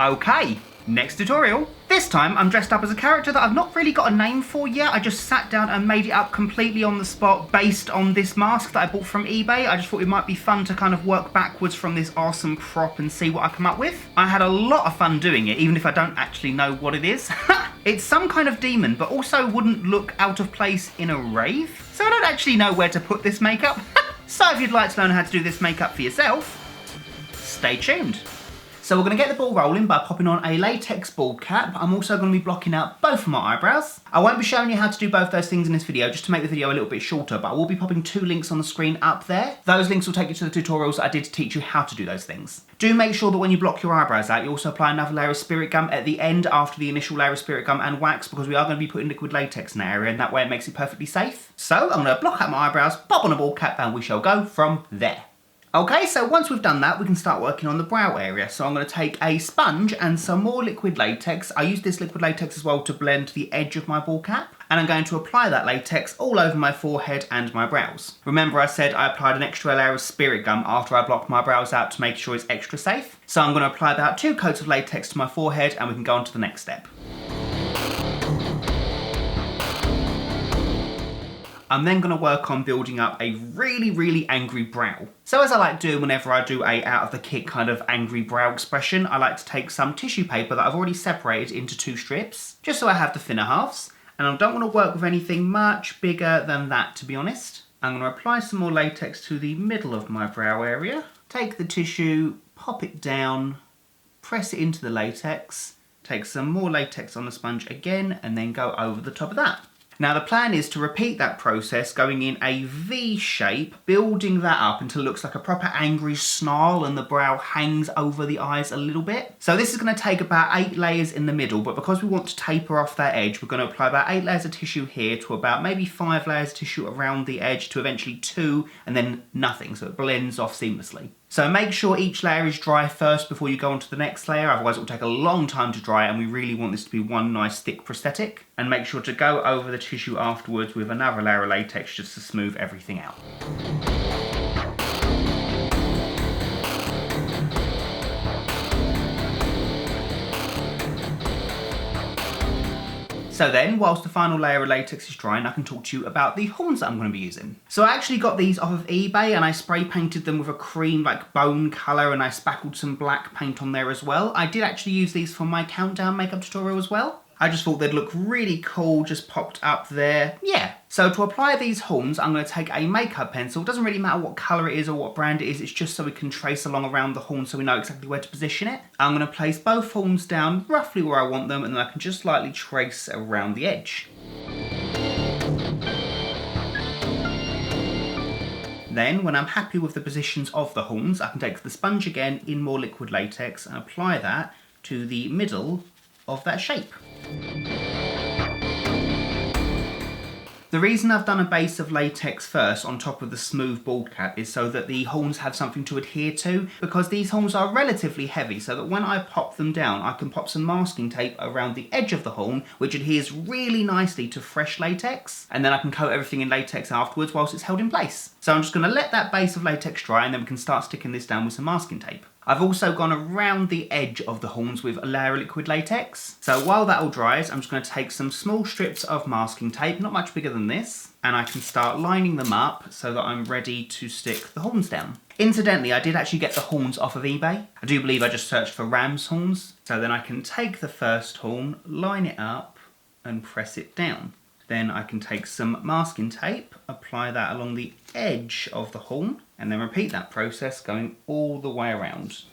Okay, next tutorial. This time I'm dressed up as a character that I've not really got a name for yet. I just sat down and made it up completely on the spot based on this mask that I bought from eBay. I just thought it might be fun to kind of work backwards from this awesome prop and see what I come up with. I had a lot of fun doing it, even if I don't actually know what it is. It's some kind of demon, but also wouldn't look out of place in a rave. So I don't actually know where to put this makeup. So if you'd like to learn how to do this makeup for yourself, stay tuned. So we're going to get the ball rolling by popping on a latex bald cap. I'm also going to be blocking out both of my eyebrows. I won't be showing you how to do both those things in this video, just to make the video a little bit shorter, but I will be popping 2 links on the screen up there. Those links will take you to the tutorials that I did to teach you how to do those things. Do make sure that when you block your eyebrows out, you also apply another layer of spirit gum at the end after the initial layer of spirit gum and wax, because we are going to be putting liquid latex in that area, and that way it makes it perfectly safe. So I'm going to block out my eyebrows, pop on a bald cap, and we shall go from there. Okay, so once we've done that, we can start working on the brow area. So I'm going to take a sponge and some more liquid latex. I use this liquid latex as well to blend the edge of my bald cap. And I'm going to apply that latex all over my forehead and my brows. Remember I said I applied an extra layer of spirit gum after I blocked my brows out to make sure it's extra safe. So I'm going to apply about 2 coats of latex to my forehead and we can go on to the next step. I'm then going to work on building up a really angry brow. So as I like doing whenever I do a out of the kit kind of angry brow expression, I like to take some tissue paper that I've already separated into 2 strips, just so I have the thinner halves. And I don't want to work with anything much bigger than that, to be honest. I'm going to apply some more latex to the middle of my brow area. Take the tissue, pop it down, press it into the latex, take some more latex on the sponge again, and then go over the top of that. Now the plan is to repeat that process going in a V shape, building that up until it looks like a proper angry snarl and the brow hangs over the eyes a little bit. So this is going to take about 8 layers in the middle, but because we want to taper off that edge, we're going to apply about 8 layers of tissue here to about maybe 5 layers of tissue around the edge to eventually 2 and then nothing, so it blends off seamlessly. So make sure each layer is dry first before you go on to the next layer, otherwise it will take a long time to dry and we really want this to be one nice thick prosthetic. And make sure to go over the tissue afterwards with another layer of latex just to smooth everything out. So then, whilst the final layer of latex is drying, I can talk to you about the horns that I'm going to be using. So I actually got these off of eBay and I spray painted them with a cream like bone colour and I spackled some black paint on there as well. I did actually use these for my countdown makeup tutorial as well. I just thought they'd look really cool just popped up there. Yeah. So to apply these horns, I'm going to take a makeup pencil. It doesn't really matter what colour it is or what brand it is, it's just so we can trace along around the horn so we know exactly where to position it. I'm going to place both horns down roughly where I want them and then I can just lightly trace around the edge. Then, when I'm happy with the positions of the horns, I can take the sponge again in more liquid latex and apply that to the middle of that shape. The reason I've done a base of latex first on top of the smooth bald cap is so that the horns have something to adhere to, because these horns are relatively heavy, so that when I pop them down I can pop some masking tape around the edge of the horn which adheres really nicely to fresh latex, and then I can coat everything in latex afterwards whilst it's held in place. So I'm just going to let that base of latex dry and then we can start sticking this down with some masking tape. I've also gone around the edge of the horns with a layer of liquid latex. So while that all dries, I'm just going to take some small strips of masking tape, not much bigger than this, and I can start lining them up so that I'm ready to stick the horns down. Incidentally, I did actually get the horns off of eBay. I do believe I just searched for ram's horns. So then I can take the first horn, line it up, and press it down. Then I can take some masking tape, apply that along the edge of the horn, and then repeat that process going all the way around.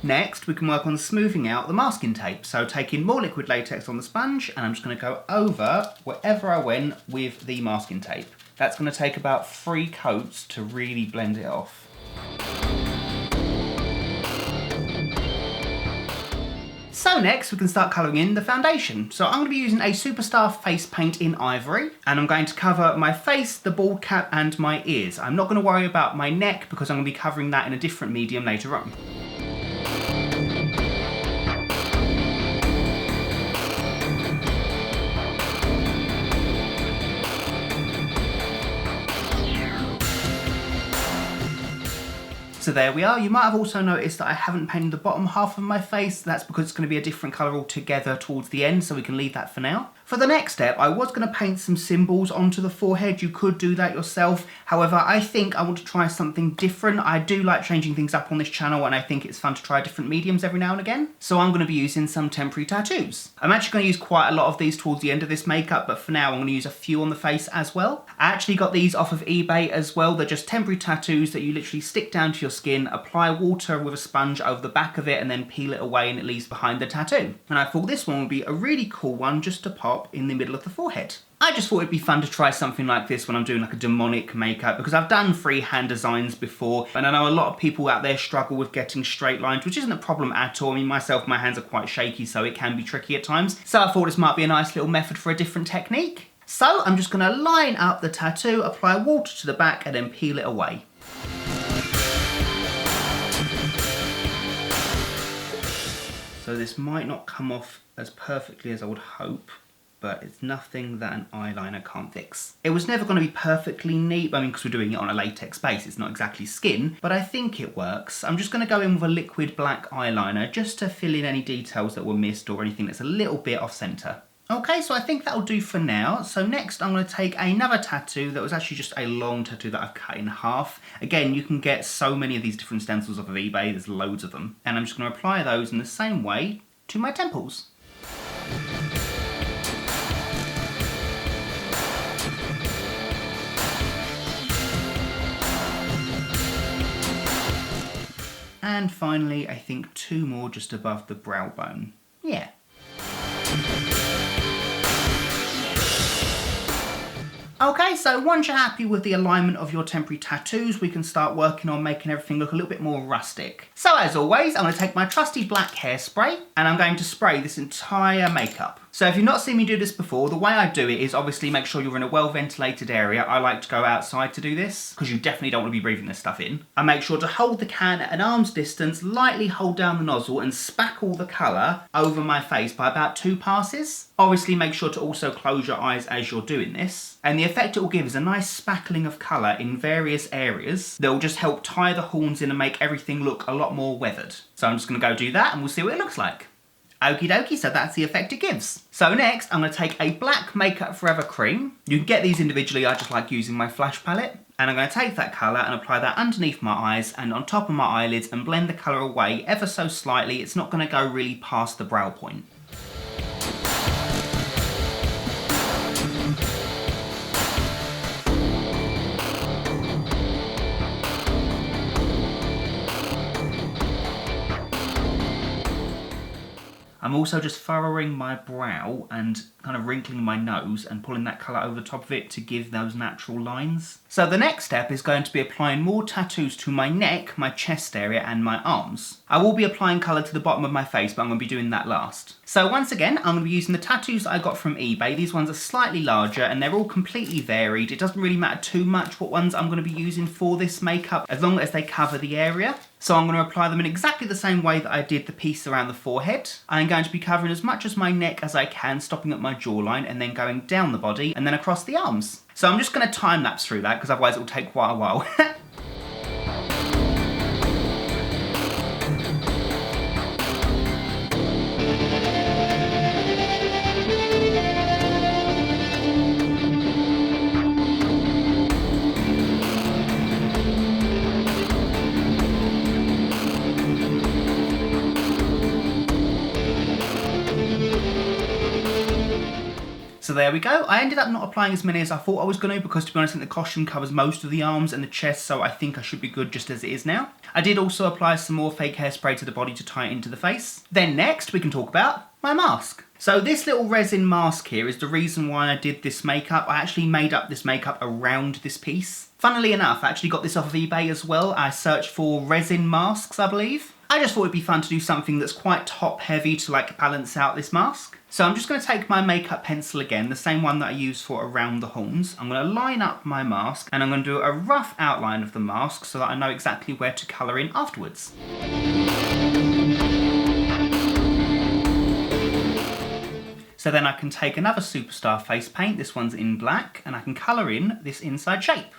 Next, we can work on smoothing out the masking tape. So taking more liquid latex on the sponge, and I'm just going to go over wherever I went with the masking tape. That's going to take about 3 coats to really blend it off. So next we can start colouring in the foundation. So I'm going to be using a Superstar face paint in Ivory, and I'm going to cover my face, the bald cap and my ears. I'm not going to worry about my neck because I'm going to be covering that in a different medium later on. So there we are. You might have also noticed that I haven't painted the bottom half of my face. That's because it's going to be a different colour altogether towards the end, so we can leave that for now. For the next step, I was going to paint some symbols onto the forehead. You could do that yourself. However, I think I want to try something different. I do like changing things up on this channel, and I think it's fun to try different mediums every now and again. So I'm going to be using some temporary tattoos. I'm actually going to use quite a lot of these towards the end of this makeup, but for now I'm going to use a few on the face as well. I actually got these off of eBay as well. They're just temporary tattoos that you literally stick down to your skin, apply water with a sponge over the back of it, and then peel it away and it leaves behind the tattoo. And I thought this one would be a really cool one just to pop in the middle of the forehead. I just thought it'd be fun to try something like this when I'm doing like a demonic makeup, because I've done freehand designs before, and I know a lot of people out there struggle with getting straight lines, which isn't a problem at all. I mean, myself, my hands are quite shaky, so it can be tricky at times. So I thought this might be a nice little method for a different technique. So I'm just gonna line up the tattoo, apply water to the back, and then peel it away. So this might not come off as perfectly as I would hope, but it's nothing that an eyeliner can't fix. It was never going to be perfectly neat, I mean, because we're doing it on a latex base, it's not exactly skin, but I think it works. I'm just going to go in with a liquid black eyeliner just to fill in any details that were missed or anything that's a little bit off center. Okay, so I think that'll do for now. So next I'm going to take another tattoo that was actually just a long tattoo that I've cut in half. Again, you can get so many of these different stencils off of eBay, there's loads of them. And I'm just going to apply those in the same way to my temples. And finally, I think 2 more just above the brow bone. Yeah. Okay, so once you're happy with the alignment of your temporary tattoos, we can start working on making everything look a little bit more rustic. So as always, I'm going to take my trusty black hairspray, and I'm going to spray this entire makeup. So if you've not seen me do this before, the way I do it is obviously make sure you're in a well-ventilated area. I like to go outside to do this, because you definitely don't want to be breathing this stuff in. I make sure to hold the can at an arm's distance, lightly hold down the nozzle, and spackle the colour over my face by about 2 passes. Obviously make sure to also close your eyes as you're doing this. And the effect it will give is a nice spackling of colour in various areas that will just help tie the horns in and make everything look a lot more weathered. So I'm just going to go do that and we'll see what it looks like. Okie dokie, so that's the effect it gives. So next, I'm going to take a black Makeup Forever cream. You can get these individually, I just like using my flash palette. And I'm going to take that colour and apply that underneath my eyes and on top of my eyelids and blend the colour away ever so slightly. It's not going to go really past the brow point. I'm also just furrowing my brow and kind of wrinkling my nose and pulling that colour over the top of it to give those natural lines. So the next step is going to be applying more tattoos to my neck, my chest area and my arms. I will be applying colour to the bottom of my face, but I'm going to be doing that last. So once again, I'm going to be using the tattoos that I got from eBay. These ones are slightly larger and they're all completely varied. It doesn't really matter too much what ones I'm going to be using for this makeup, as long as they cover the area. So I'm going to apply them in exactly the same way that I did the piece around the forehead. I'm going to be covering as much of my neck as I can, stopping at my jawline and then going down the body and then across the arms. So I'm just going to time lapse through that because otherwise it will take quite a while. So there we go. I ended up not applying as many as I thought I was going to because, to be honest, I think the costume covers most of the arms and the chest, so I think I should be good just as it is now. I did also apply some more fake hairspray to the body to tie it into the face. Then next we can talk about my mask. So this little resin mask here is the reason why I did this makeup. I actually made up this makeup around this piece. Funnily enough, I actually got this off of eBay as well. I searched for resin masks, I believe. I just thought it'd be fun to do something that's quite top heavy to like balance out this mask. So I'm just going to take my makeup pencil again, the same one that I used for around the horns. I'm going to line up my mask and I'm going to do a rough outline of the mask so that I know exactly where to colour in afterwards. So then I can take another Superstar face paint, this one's in black, and I can colour in this inside shape.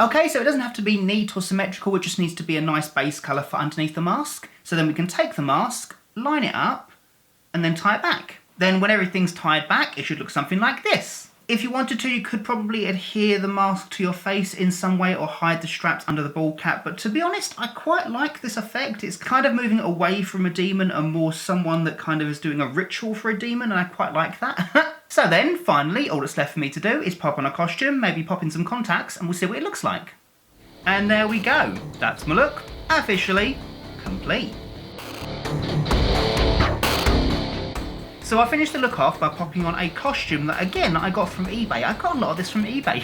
Okay, so it doesn't have to be neat or symmetrical, it just needs to be a nice base colour for underneath the mask. So then we can take the mask, line it up, and then tie it back. Then when everything's tied back, it should look something like this. If you wanted to, you could probably adhere the mask to your face in some way or hide the straps under the bald cap, but to be honest, I quite like this effect. It's kind of moving away from a demon and more someone that kind of is doing a ritual for a demon, and I quite like that. So then, finally, all that's left for me to do is pop on a costume, maybe pop in some contacts, and we'll see what it looks like. And there we go. That's my look, officially complete. So I finished the look off by popping on a costume that, again, I got from eBay. I got a lot of this from eBay.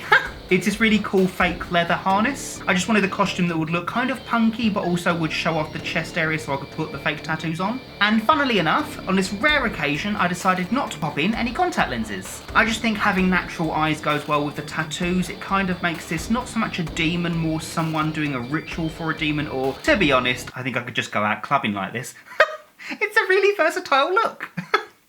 It's this really cool fake leather harness. I just wanted a costume that would look kind of punky, but also would show off the chest area so I could put the fake tattoos on. And funnily enough, on this rare occasion, I decided not to pop in any contact lenses. I just think having natural eyes goes well with the tattoos. It kind of makes this not so much a demon, more someone doing a ritual for a demon, or, to be honest, I think I could just go out clubbing like this. It's a really versatile look.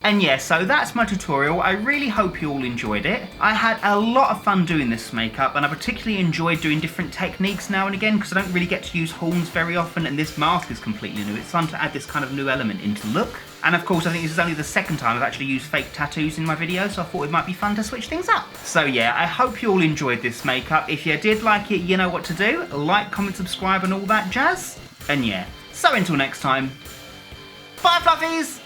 And yeah, so that's my tutorial. I really hope you all enjoyed it. I had a lot of fun doing this makeup, and I particularly enjoyed doing different techniques now and again because I don't really get to use horns very often, and this mask is completely new. It's fun to add this kind of new element into the look. And of course, I think this is only the second time I've actually used fake tattoos in my video, so I thought it might be fun to switch things up. So yeah, I hope you all enjoyed this makeup. If you did like it, you know what to do. Like, comment, subscribe, and all that jazz. And yeah, so until next time, bye fluffies!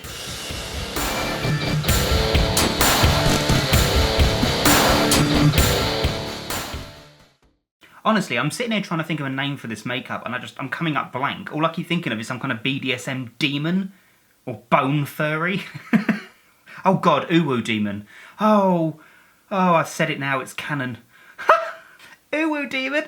Honestly, I'm sitting here trying to think of a name for this makeup and I'm coming up blank. All I keep thinking of is some kind of BDSM demon or bone furry. Oh god, uwu demon. Oh, I've said it now, it's canon. Uwu demon.